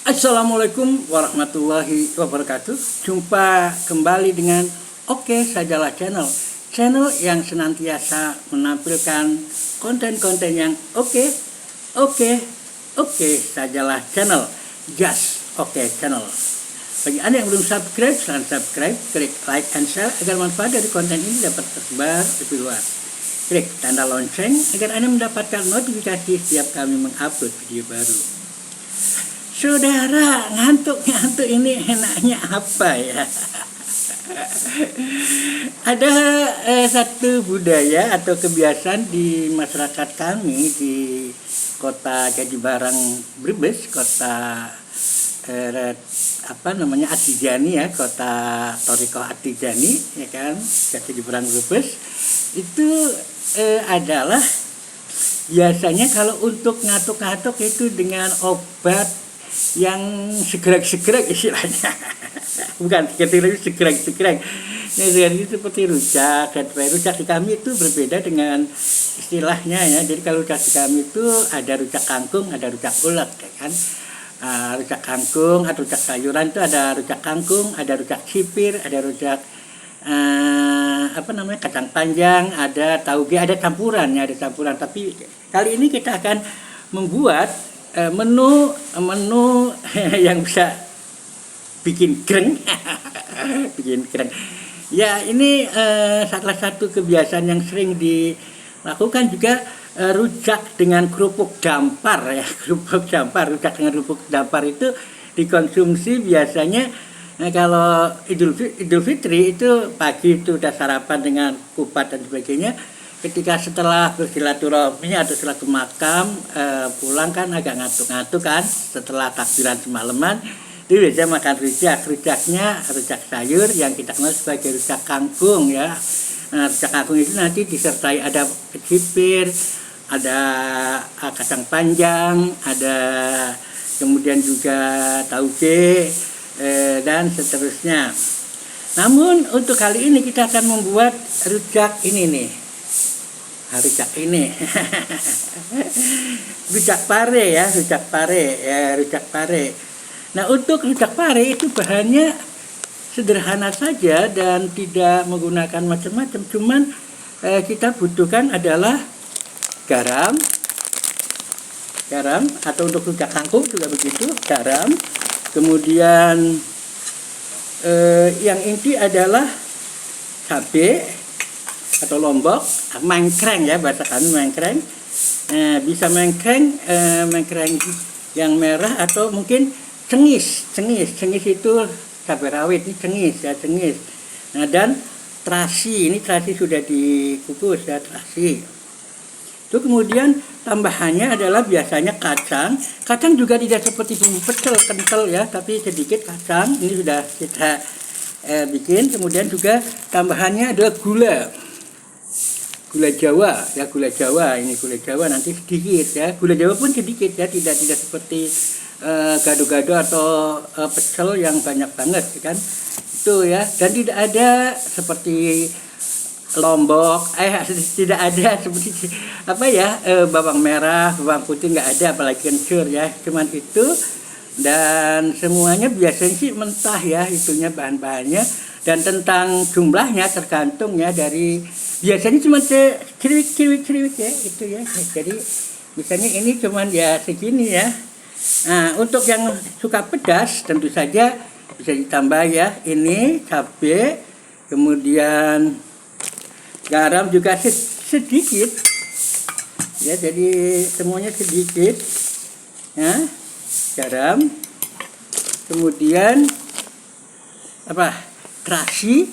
Assalamualaikum warahmatullahi wabarakatuh. Jumpa kembali dengan Oke Sajalah Channel. Channel yang senantiasa menampilkan konten-konten yang oke sajalah channel. Just Oke Channel. Bagi Anda yang belum subscribe, silahkan subscribe, klik like and share agar manfaat dari konten ini dapat tersebar lebih luas. Klik tanda lonceng agar Anda mendapatkan notifikasi setiap kami mengupload video baru. Saudara, ngantuk ini enaknya apa ya? Ada satu budaya atau kebiasaan di masyarakat kami di kota Jatibarang Brebes, kota Atijani ya, kota Thoriko Atijani ya kan, Jatibarang Brebes itu adalah biasanya kalau untuk ngatuk-ngatuk itu dengan obat yang segrek-segrek istilahnya. Bukan segrek-segrek. Ini seperti rujak. Dan rujak di kami itu berbeda dengan istilahnya ya. Jadi kalau rujak di kami itu ada rujak kangkung, ada rujak ulet ya kan. Rujak kangkung atau rujak sayuran itu ada rujak kangkung, ada rujak sipir, ada rujak kacang panjang, ada tauge, ada campuran ya, ada campuran. Tapi kali ini kita akan membuat menu yang bisa bikin greng. Bikin greng. Ya, ini salah satu kebiasaan yang sering dilakukan juga, rujak dengan kerupuk dampar ya. Kerupuk dampar, rujak dengan kerupuk dampar itu dikonsumsi biasanya kalau Idul Fitri itu pagi itu udah sarapan dengan kupat dan sebagainya. Ketika setelah bersilaturahmi atau setelah ke makam, pulang kan agak ngantuk-ngantuk kan, setelah takbiran semalaman itu biasanya makan rujaknya rujak sayur yang kita kenal sebagai rujak kangkung ya. Nah, rujak kangkung itu nanti disertai ada sipir, ada kacang panjang, ada kemudian juga tauge dan seterusnya. Namun untuk kali ini kita akan membuat rujak ini nih. Rujak ini rujak pare ya, rujak pare. Nah, untuk rujak pare itu bahannya sederhana saja dan tidak menggunakan macam-macam. Cuman kita butuhkan adalah garam atau untuk rujak kangkung juga begitu, garam. Kemudian yang inti adalah cabai atau lombok, mengkreng ya, bahasa kami mengkreng. Bisa mengkreng yang merah atau mungkin cengis itu cabai rawit, ini cengis. Nah, dan terasi, ini terasi sudah dikukus ya, terasi. Itu kemudian tambahannya adalah biasanya kacang juga tidak seperti bumbu pecel kental ya, tapi sedikit kacang ini sudah kita bikin. Kemudian juga tambahannya adalah gula Jawa ya, gula Jawa nanti sedikit ya, gula Jawa pun sedikit ya, tidak seperti gado-gado atau pecel yang banyak banget kan itu ya. Dan tidak ada seperti lombok, tidak ada seperti bawang merah, bawang putih nggak ada, apalagi kencur ya, cuman itu. Dan semuanya biasanya sih mentah ya, itunya bahan-bahannya. Dan tentang jumlahnya tergantung ya, dari biasanya cuma kriwik ya itu ya. Jadi misalnya ini cuman ya segini ya. Nah, untuk yang suka pedas tentu saja bisa ditambah ya, ini cabai, kemudian garam juga sedikit ya, jadi semuanya sedikit ya, garam. Kemudian terasi.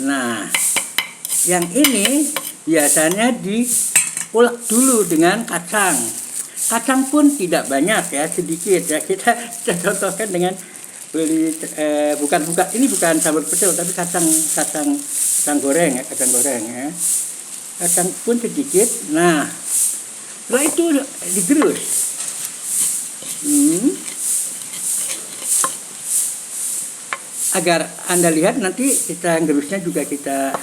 Nah, yang ini biasanya diulek dulu dengan kacang pun tidak banyak ya, sedikit ya. Kita contohkan dengan beli ini bukan sambal pecel tapi kacang goreng ya, kacang pun sedikit. Nah, setelah itu digerus. Agar Anda lihat nanti kita gerusnya juga kita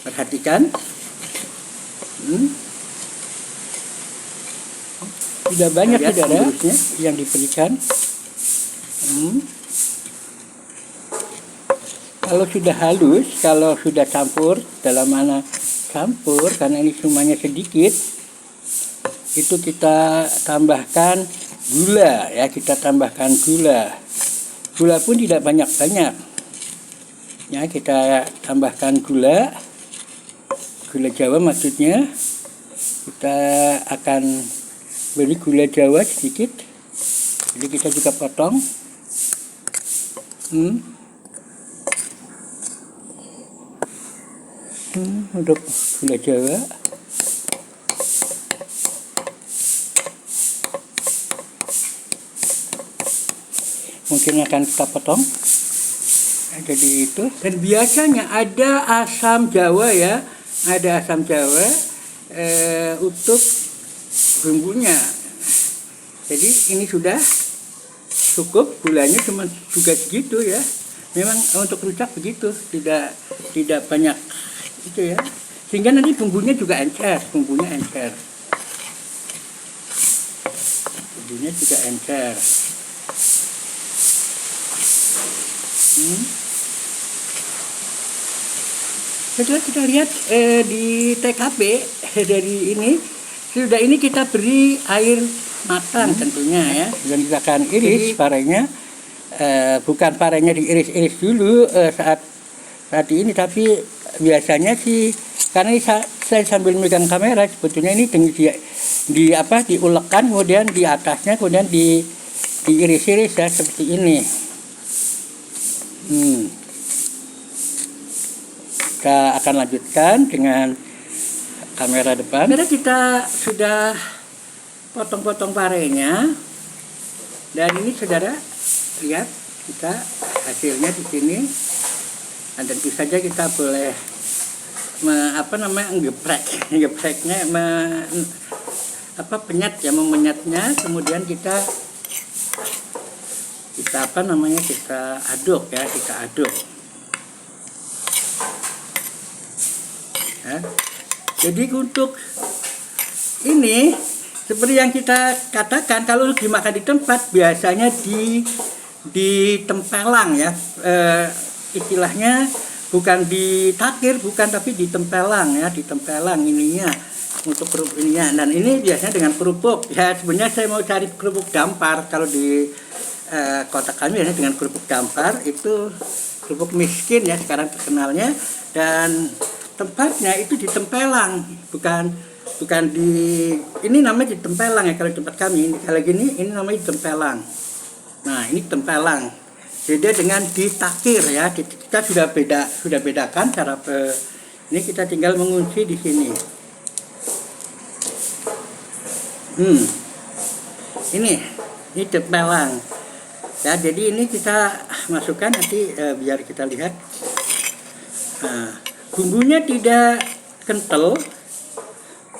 perhatikan. Tidak banyak saudara yang diberikan. Kalau sudah halus, kalau sudah campur, dalam mana campur, karena ini semuanya sedikit, itu kita tambahkan gula ya, kita tambahkan gula. Gula pun tidak banyak-banyak. Ya, kita tambahkan gula Jawa maksudnya. Kita akan beri gula Jawa sedikit. Jadi kita juga potong. Untuk gula Jawa. Mungkin akan kita potong. Jadi itu. Dan biasanya ada asam Jawa ya, ada asam Jawa untuk bumbunya. Jadi ini sudah cukup, gulanya cuma juga segitu ya. Memang untuk rujak begitu, tidak banyak itu ya. Sehingga nanti bumbunya juga encer, bumbunya juga encer. Setelah kita lihat di TKP dari ini, sudah ini kita beri air matang tentunya ya. Dan kita akan iris parenya, bukan parenya diiris-iris dulu saat ini, tapi biasanya sih karena saya sambil megang kamera, sebetulnya ini diulekkan, kemudian di atasnya kemudian diiris-iris ya seperti ini. Kita akan lanjutkan dengan kamera depan. Karena kita sudah potong-potong parenya, dan ini saudara lihat kita hasilnya di sini. Dan tentu saja kita boleh ngepreknya memenyatnya, kemudian kita aduk ya, ya. Jadi untuk ini seperti yang kita katakan, kalau dimakan di tempat biasanya di tempelang ya, istilahnya bukan ditakir, tapi ditempelang ya, ditempelang ininya untuk kerupuk ininya. Dan ini biasanya dengan kerupuk ya. Sebenarnya saya mau cari kerupuk dampar, kalau di kota kami biasanya dengan kerupuk dampar, itu kerupuk miskin ya sekarang terkenalnya. Dan tempatnya itu di tempelang, bukan ini namanya di tempelang ya kalau di tempat kami. Kalau gini ini namanya tempelang. Nah, ini tempelang. Beda dengan ditakir ya. Kita sudah bedakan cara ini, kita tinggal mengunci di sini. Ini tempelang. Ya, jadi ini kita masukkan nanti biar kita lihat. Nah, bumbunya tidak kental,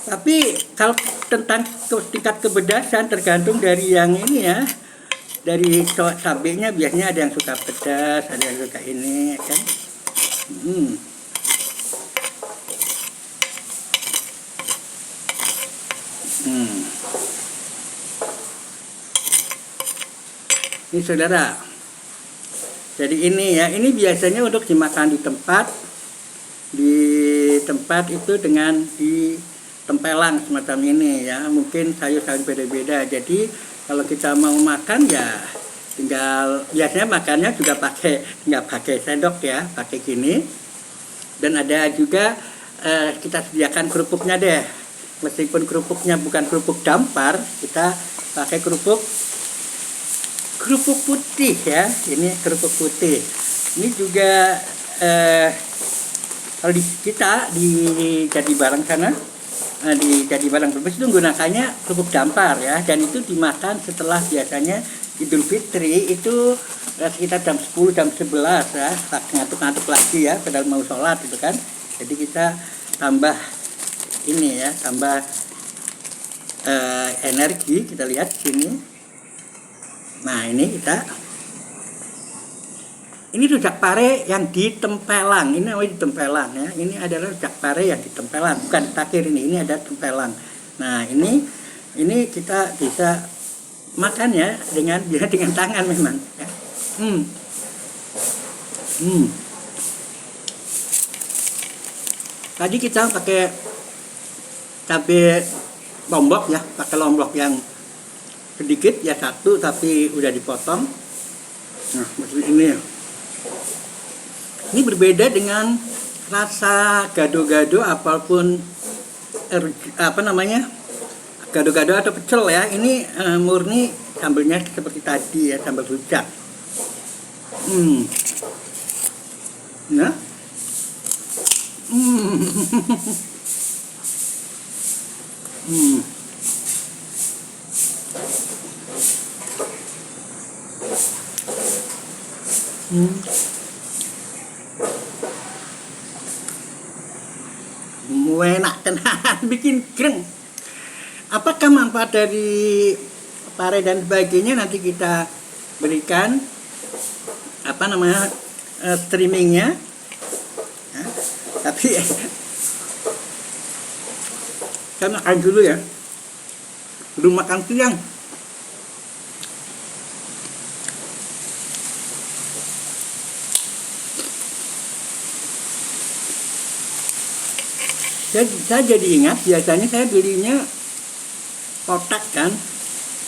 tapi kalau tentang tingkat kepedasan tergantung dari yang ini ya, dari cabenya. Biasanya ada yang suka pedas, ada yang suka ini kan. Ini saudara, jadi ini ya, ini biasanya untuk dimakan di tempat itu dengan ditempelang semacam ini ya. Mungkin sayur-sayur beda-beda. Jadi kalau kita mau makan ya tinggal, biasanya makannya juga nggak pakai sendok ya, pakai gini. Dan ada juga kita sediakan kerupuknya deh. Meskipun kerupuknya bukan kerupuk dampar, kita pakai kerupuk putih ya. Ini kerupuk putih. Ini juga kalau kita di Jadi Barang sana, di Jadi Barang Brebes itu menggunakannya kerupuk dampar ya. Dan itu dimakan setelah biasanya Idul Fitri, itu sekitar jam 10, jam 11 ya. Ngantuk-ngantuk lagi ya, padahal mau sholat gitu kan. Jadi kita tambah ini ya, tambah energi. Kita lihat sini. Nah, ini rujak pare yang ditempelang. Ini namanya ditempelang ya. Ini adalah rujak pare yang ditempelang, bukan takir ini ada tempelang. Nah, ini Ini kita bisa makan ya dengan tangan memang. Ya. Hmm. Hmm. Tadi kita pakai cabai lombok ya, pakai lombok yang sedikit ya, satu tapi udah dipotong. Nah, seperti ini. Ini berbeda dengan rasa gado-gado apapun gado-gado atau pecel ya. Ini murni sambelnya seperti tadi ya, sambal rujak. Nah. Enak tenan, bikin greng. Apakah manfaat dari pare dan sebagainya nanti kita berikan streamingnya. Nah, tapi saya makan dulu ya, belum makan siang. Saya jadi ingat, biasanya saya belinya kotak kan,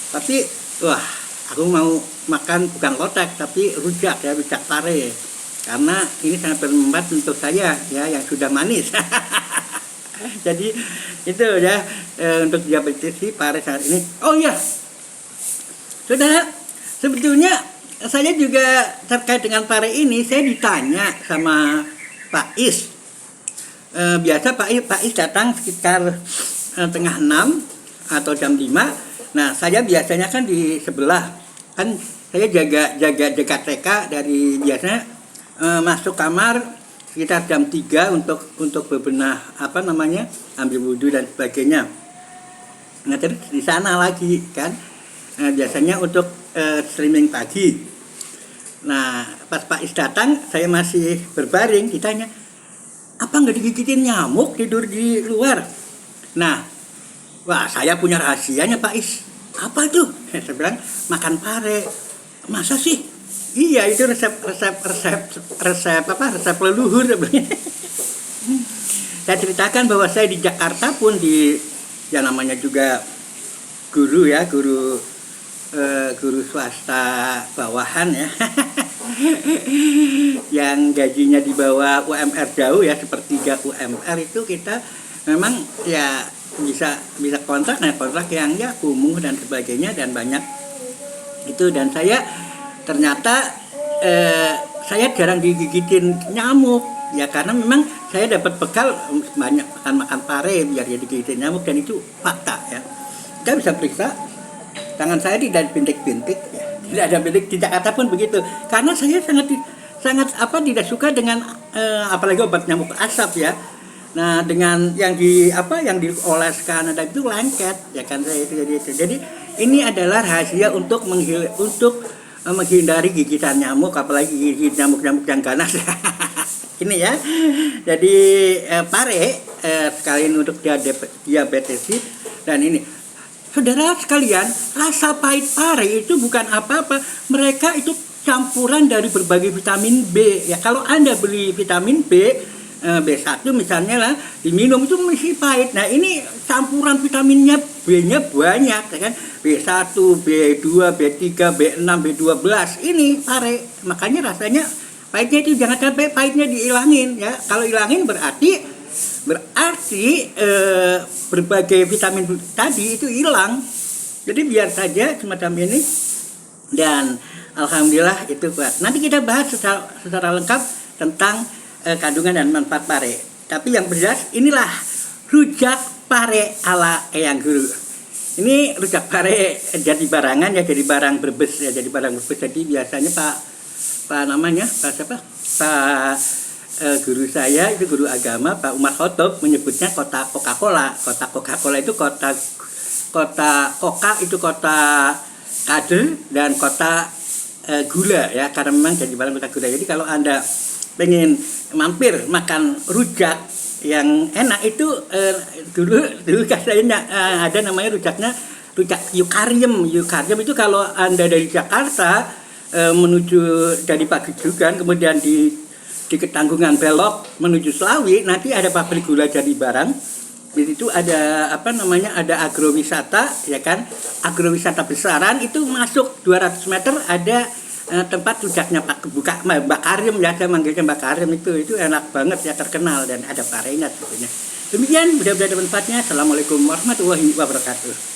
tapi wah, aku mau makan bukan kotak tapi rujak ya, rujak pare, karena ini sangat bermanfaat untuk saya ya yang sudah manis. Jadi itu ya, untuk diabetes si pare saat ini. Oh iya, saudara, sebetulnya saya juga terkait dengan pare ini, saya ditanya sama Pak Is. Biasa Pak Is datang sekitar tengah 6 atau jam 5. Nah, saya biasanya kan di sebelah, kan saya jaga dekat TK, dari biasanya masuk kamar sekitar jam 3 untuk bebenah ambil wudhu dan sebagainya. Nah, terus di sana lagi kan biasanya untuk streaming pagi. Nah, pas Pak Is datang, saya masih berbaring, ditanya, apa nggak digigitin nyamuk tidur di luar? Nah, wah, saya punya rahasianya Pak Is. Apa tuh? Saya bilang, makan pare. Masa sih? Iya, itu resep leluhur. Saya ceritakan bahwa saya di Jakarta pun namanya juga guru ya, guru swasta bawahan ya. Yang gajinya di bawah UMR jauh ya, sepertiga UMR, itu kita memang ya bisa kontrak yang ya kumuh dan sebagainya dan banyak itu. Dan saya ternyata saya jarang digigitin nyamuk ya, karena memang saya dapat bekal banyak makan pare biar dia digigitin nyamuk, dan itu fakta ya. Kita bisa periksa tangan saya tidak bintik-bintik ya. Tidak ada bintik. Di Jakarta pun begitu, karena saya sangat tidak suka dengan apalagi obat nyamuk asap ya. Nah, dengan yang dioleskan ada itu lengket ya kan, saya itu jadi ini adalah rahasia untuk menghindari gigitan nyamuk, apalagi gigit nyamuk yang ganas. Ini ya. Jadi pare sekalian untuk diabetes. Dan ini, saudara sekalian, rasa pahit pare itu bukan apa-apa. Mereka itu campuran dari berbagai vitamin B ya. Kalau Anda beli vitamin B1 misalnya lah, diminum itu masih pahit. Nah, ini campuran vitaminnya, B-nya banyak ya kan. B1, B2, B3, B6, B12. Ini pare. Makanya rasanya pahitnya itu jangan sampai pahitnya dihilangin ya. Kalau hilangin berarti berbagai vitamin tadi itu hilang. Jadi biar saja semacam ini, dan alhamdulillah itu kuat. Nanti kita bahas secara lengkap tentang kandungan dan manfaat pare. Tapi yang jelas, inilah rujak pare ala Eyang Guru. Ini rujak pare jadi barangan ya, jadi barang Brebes ya, jadi barang Brebes. Jadi biasanya Pak guru saya itu, guru agama Pak Umar Khotob, menyebutnya kota Coca-Cola. Kota Coca-Cola itu kota Coca itu kota kade, dan kota gula ya, karena memang jadi barang kota gula. Jadi kalau Anda pengen mampir makan rujak yang enak itu dulu kayaknya ada namanya rujaknya Rujak Yukaryem. Yukaryem itu kalau Anda dari Jakarta menuju dari Pagedugan, kemudian di Ketanggungan belok menuju Selawi, nanti ada pabrik gula Jadi Barang. Di situ ada ada agrowisata, ya kan? Agrowisata besaran itu masuk 200 meter ada tempat rujaknya Mbak Karim, ya, saya manggilnya Mbak Karim. Itu enak banget ya, terkenal dan ada parengat tentunya. Demikian, mudah-mudahan ada manfaatnya. Assalamualaikum warahmatullahi wabarakatuh.